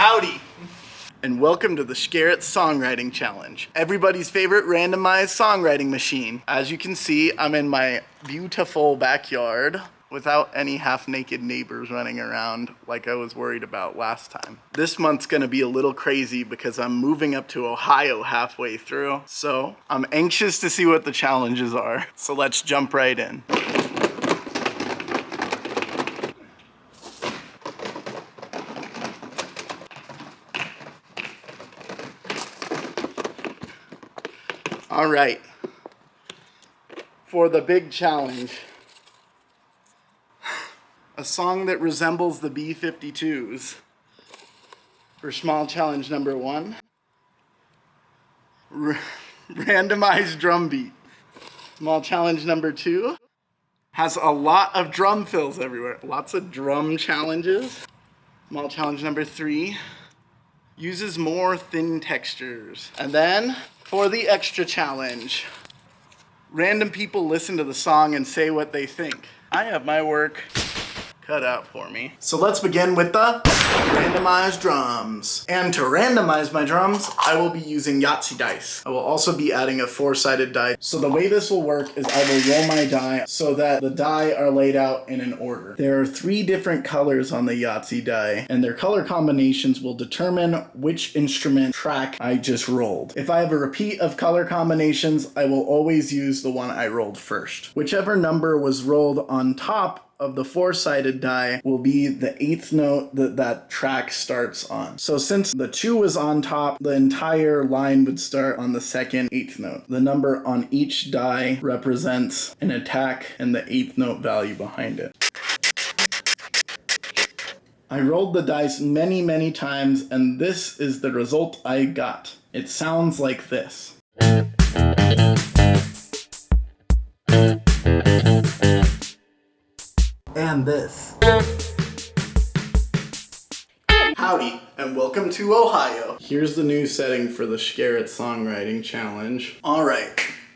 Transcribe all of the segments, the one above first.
Howdy, and welcome to the Scarrett Songwriting Challenge, everybody's favorite randomized songwriting machine. As you can see, I'm in my beautiful backyard without any half-naked neighbors running around like I was worried about last time. This month's gonna be a little crazy because I'm moving up to Ohio halfway through, so I'm anxious to see what the challenges are. So let's jump right in. All right, for the big challenge, a song that resembles the B-52s. For small challenge number 1, randomized drum beat. Small challenge number 2 has a lot of drum fills everywhere, lots of drum challenges. Small challenge number 3 uses more thin textures. And then for the extra challenge, random people listen to the song and say what they think. I have my work cut out for me. So let's begin with the randomized drums. And to randomize my drums, I will be using Yahtzee dice. I will also be adding a 4-sided die. So the way this will work is I will roll my die so that the die are laid out in an order. There are 3 different colors on the Yahtzee die, and their color combinations will determine which instrument track I just rolled. If I have a repeat of color combinations, I will always use the one I rolled first. Whichever number was rolled on top of the 4-sided die will be the 8th note that track starts on. So since the 2 was on top, the entire line would start on the second 8th note. The number on each die represents an attack and the 8th note value behind it. I rolled the dice many times, and this is the result I got. It sounds like this. And this. Howdy, and welcome to Ohio. Here's the new setting for the Scarrett Songwriting Challenge. All right,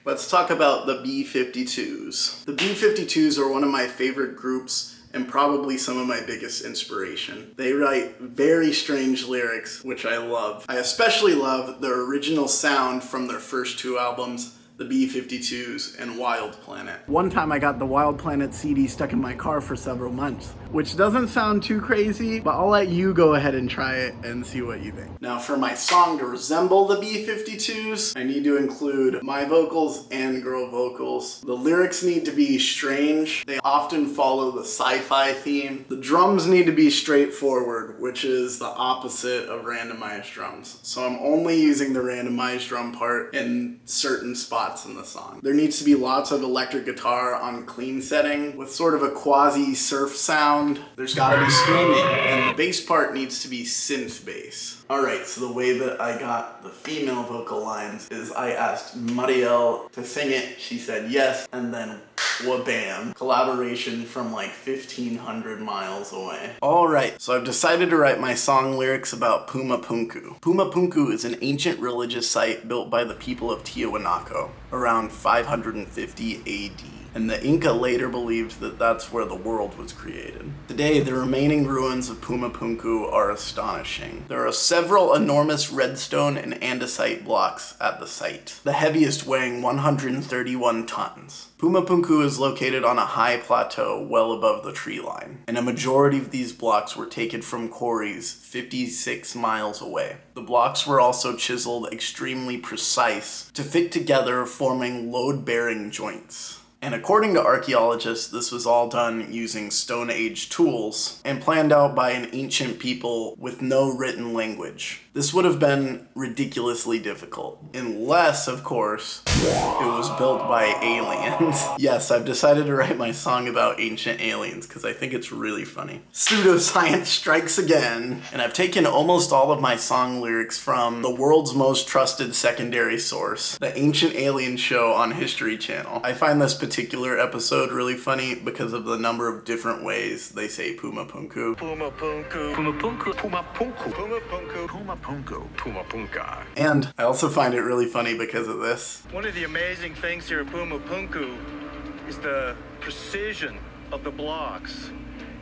let's talk about the B-52s. The B-52s are one of my favorite groups and probably some of my biggest inspiration. They write very strange lyrics, which I love. I especially love their original sound from their first 2 albums, the B-52s and Wild Planet. One time I got the Wild Planet CD stuck in my car for several months, which doesn't sound too crazy, but I'll let you go ahead and try it and see what you think. Now for my song to resemble the B-52s, I need to include my vocals and girl vocals. The lyrics need to be strange. They often follow the sci-fi theme. The drums need to be straightforward, which is the opposite of randomized drums. So I'm only using the randomized drum part in certain spots in the song. There needs to be lots of electric guitar on clean setting with sort of a quasi surf sound. There's gotta be screaming, and the bass part needs to be synth bass. Alright, so the way that I got the female vocal lines is I asked Marielle to sing it, she said yes, and then wha-bam. Collaboration from like 1,500 miles away. Alright, so I've decided to write my song lyrics about Puma Punku. Puma Punku is an ancient religious site built by the people of Tiwanaku around 550 AD. And the Inca later believed that that's where the world was created. Today, the remaining ruins of Puma Punku are astonishing. There are several enormous redstone and andesite blocks at the site, the heaviest weighing 131 tons. Puma Punku is located on a high plateau well above the tree line, and a majority of these blocks were taken from quarries 56 miles away. The blocks were also chiseled extremely precise to fit together, forming load-bearing joints. And according to archaeologists, this was all done using Stone Age tools and planned out by an ancient people with no written language. This would have been ridiculously difficult, unless, of course, it was built by aliens. Yes, I've decided to write my song about ancient aliens because I think it's really funny. Pseudoscience strikes again, and I've taken almost all of my song lyrics from the world's most trusted secondary source, the Ancient Aliens show on History Channel. I find this particular episode really funny because of the number of different ways they say Puma Punku. Puma Punku. Puma Punku. Puma Punku. Puma Punku. Puma Punku. Puma Punka. And I also find it really funny because of this. One of the amazing things here at Puma Punku is the precision of the blocks.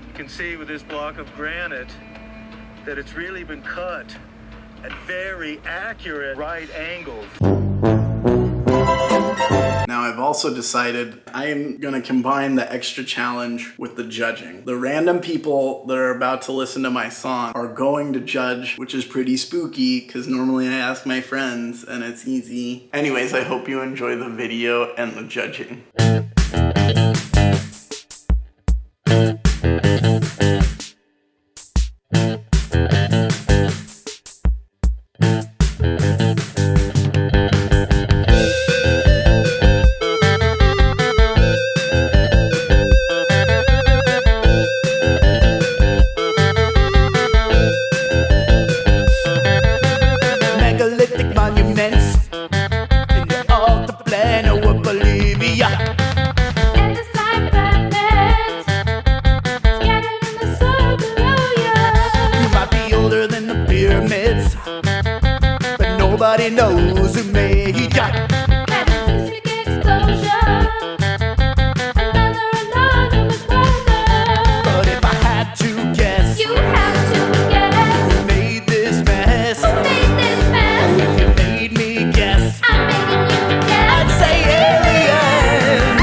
You can see with this block of granite, that it's really been cut at very accurate right angles. Now I've also decided I am gonna combine the extra challenge with the judging. The random people that are about to listen to my song are going to judge, which is pretty spooky because normally I ask my friends and it's easy. Anyways, I hope you enjoy the video and the judging. Nobody knows who made ya. Catastrophic explosion. Another anonymous wonder. But if I had to guess, You have to guess. who made this mess? Who made this mess? If you made me guess, I'm making you guess. I'd say aliens.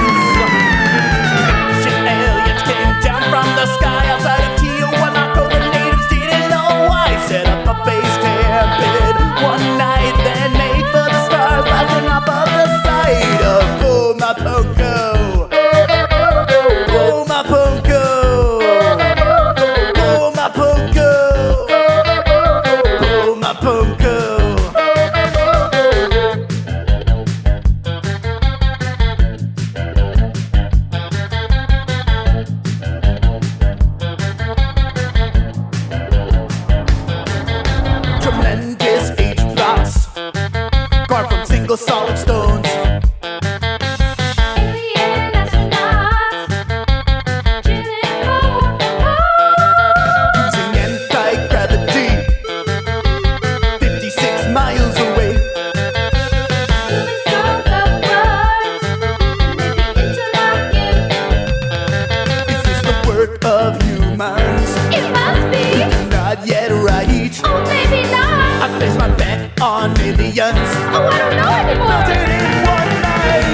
Ancient aliens came down from the sky outside of Tijuana. The natives didn't know why. Set up a base camp in one night, then made for the stars, bouncing off of the side of Pumapunku. Pumapunku. Pumapunku. Pumapunku. Tremendous H blocks carved from single solid stones. Alien astronauts. Chilling over the Using anti-gravity 56 miles away. Humans solve the words. Maybe interlocking. Is this the work of humans? It must be. Not yet right. Oh, maybe not. I place my bet on millions. Oh, I don't know anymore. Melted in one night.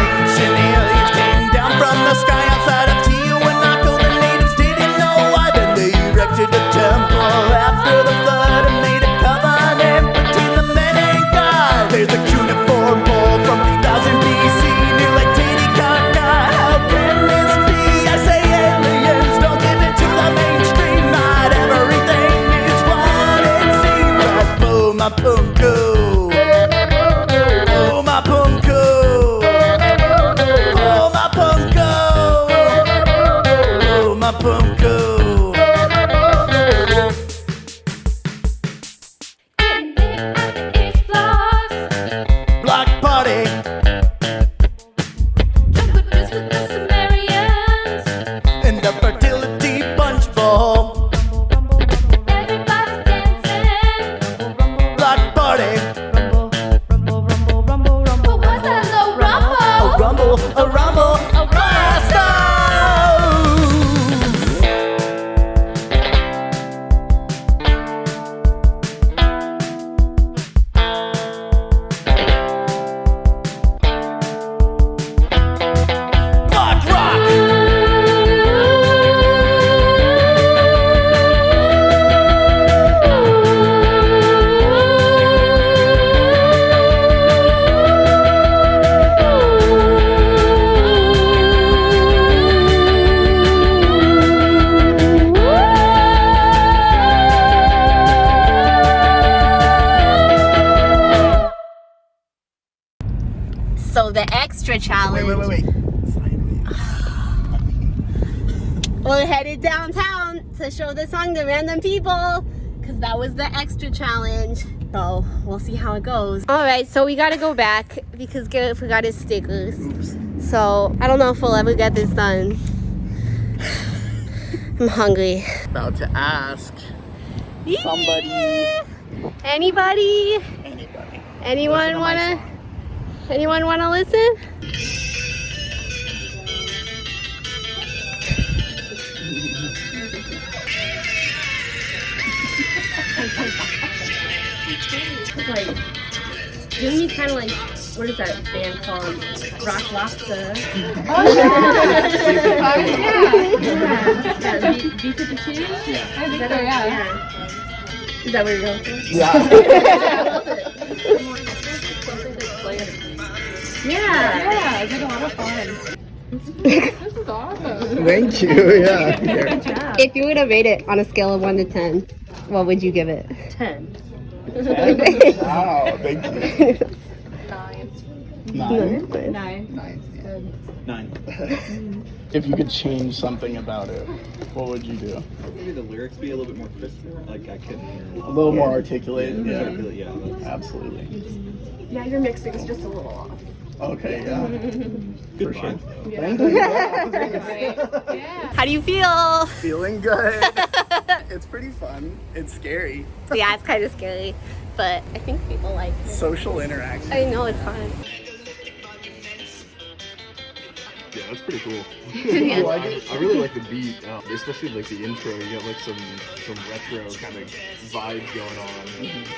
Ancient aliens came down from the sky outside of Tijuana. The natives didn't know why. Then they erected a temple after the flood and made a covenant between the men and God. There's a cuneiform pole from 3000 BC near Lake Titicaca. How can this be? I say aliens, don't give it to the mainstream. Not everything is what it seems. But Pumapunku. Pumapunku. Pumapunku. Pumapunku. Getting big at the H blocks. Block party. Jump with this with the Sumerians. In the fertility punch bowl. Everybody's dancing. Block party. But what's that low rumble? A rumble, a blast off. Block rock. So the extra challenge. Wait. We're headed downtown to show the song to random people because that was the extra challenge. So we'll see how it goes. All right, so we gotta go back because Garrett forgot his stickers. Oops. So I don't know if we'll ever get this done. I'm hungry. About to ask somebody. Anybody? Anybody. Anyone wanna listen? Like, didn't you kind of like, what is that band called? Rock Lobster. Oh yeah. Yeah, B-52? Yeah. I think so, yeah. Is that what you're going for? Yeah. I love it. Yeah. It's like a lot of fun. This is awesome. Thank you. Yeah. Good job. If you were to rate it on a scale of 1 to 10, what would you give it? 10. Wow. Thank you. 9. 9. 9. If you could change something about it, what would you do? Maybe the lyrics be a little bit more crisp. Like I couldn't hear. A little more articulate. Yeah. Yeah. Absolutely. Yeah, your mixing is just a little off. Okay. Yeah. Good For sure. vibes, Thank you. Yeah. How do you feel? Feeling good. It's pretty fun. It's scary. Yeah, it's kind of scary, but I think people like it. Social interaction. I know it's fun. Yeah, that's pretty cool. Yeah. Like it? I really like the beat, especially like the intro. You get like some retro kind of vibes going on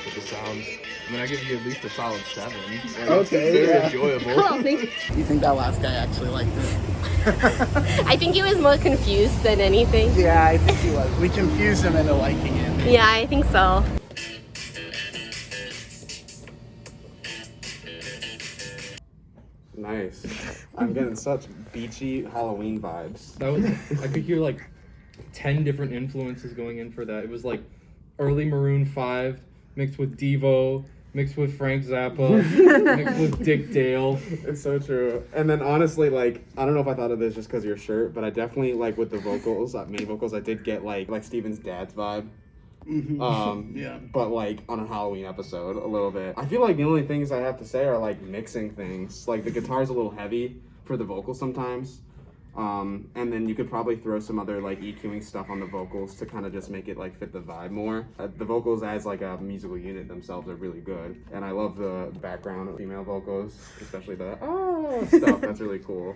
with the sounds. I mean, I give you at least a solid 7. Like, Okay, it's very yeah. enjoyable. Cool, thank you. You think that last guy actually liked it? I think he was more confused than anything. Yeah, I think he was. We confused him into liking it. Yeah, I think so. Nice. I'm getting such beachy Halloween vibes. That was I could hear like 10 different influences going in for that. It was like early Maroon 5 mixed with Devo, mixed with Frank Zappa, mixed with Dick Dale. It's so true. And then honestly, like, I don't know if I thought of this just because of your shirt, but I definitely, like, with the vocals, main vocals, I did get, like Steven's dad's vibe. Yeah. But, like, on a Halloween episode, a little bit. I feel like the only things I have to say are, like, mixing things. Like, the guitar's a little heavy for the vocals sometimes. And then you could probably throw some other like EQing stuff on the vocals to kind of just make it like fit the vibe more. The vocals as like a musical unit themselves are really good, and I love the background of female vocals, especially the stuff. That's really cool.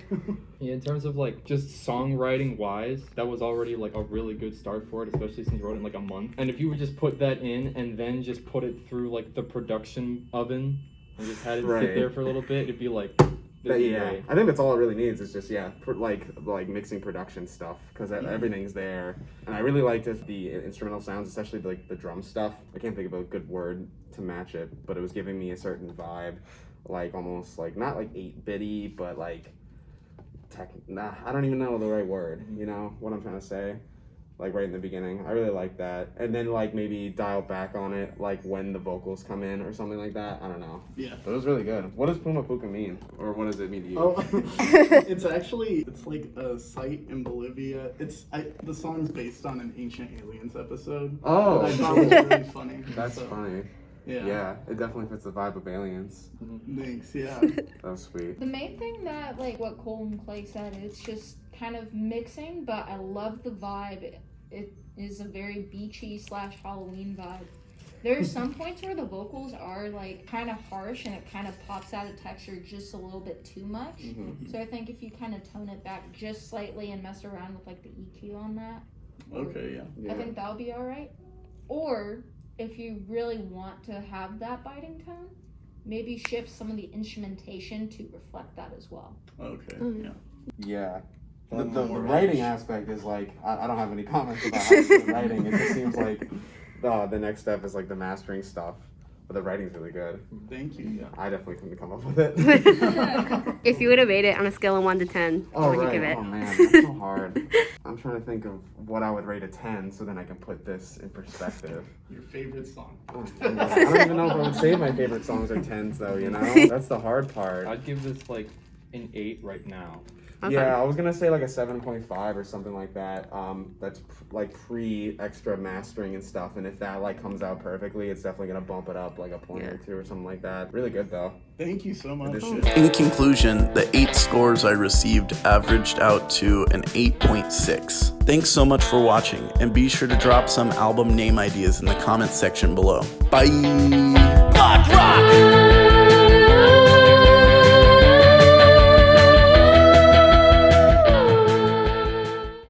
Yeah, in terms of like just songwriting wise, that was already like a really good start for it, especially since you wrote it in like a month. And if you would just put that in and then just put it through like the production oven and just had it Right. sit there for a little bit, it'd be like But it'd be yeah, great. I think that's all it really needs is just like mixing production stuff because everything's there, and I really liked the instrumental sounds, especially like the drum stuff. I can't think of a good word to match it, but it was giving me a certain vibe, like almost like not like 8-bitty, but like I don't even know the right word. You know what I'm trying to say? Like right in the beginning, I really like that, and then like maybe dial back on it, like when the vocals come in or something like that. I don't know. Yeah. But it was really good. What does Puma Puka mean, or what does it mean to you? Oh, it's like a site in Bolivia. The song's based on an Ancient Aliens episode. Oh, that I thought was really funny. That's So, funny. Yeah. Yeah, it definitely fits the vibe of Aliens. Thanks. Yeah. That was sweet. The main thing that, like what Cole and Clay said, it's just kind of mixing, but I love the vibe. It is a very beachy / Halloween vibe. There are some points where the vocals are like kind of harsh and it kind of pops out of texture just a little bit too much. Mm-hmm. So I think if you kind of tone it back just slightly and mess around with like the EQ on that, Okay. Yeah. I think that'll be all right. Or if you really want to have that biting tone, maybe shift some of the instrumentation to reflect that as well. Okay. Mm. Yeah. Yeah. The More writing range. aspect is like, I don't have any comments about the writing. It just seems like the next step is like the mastering stuff. But the writing's really good. Thank you. Yeah. I definitely couldn't come up with it. If you would have rated it on a scale of 1 to 10, what would you give it? Oh man, that's so hard. I'm trying to think of what I would rate a 10 so then I can put this in perspective. Your favorite song. Oh, I don't even know if I would say my favorite songs are 10s though, you know? That's the hard part. I'd give this like an 8 right now. Okay. Yeah, I was gonna say like a 7.5 or something like that. That's like pre-extra mastering and stuff, and if that like comes out perfectly, it's definitely gonna bump it up like a point or 2 or something like that. Really good though. Thank you so much. In conclusion, the 8 scores I received averaged out to an 8.6. Thanks so much for watching, and be sure to drop some album name ideas in the comments section below. Bye! Rock!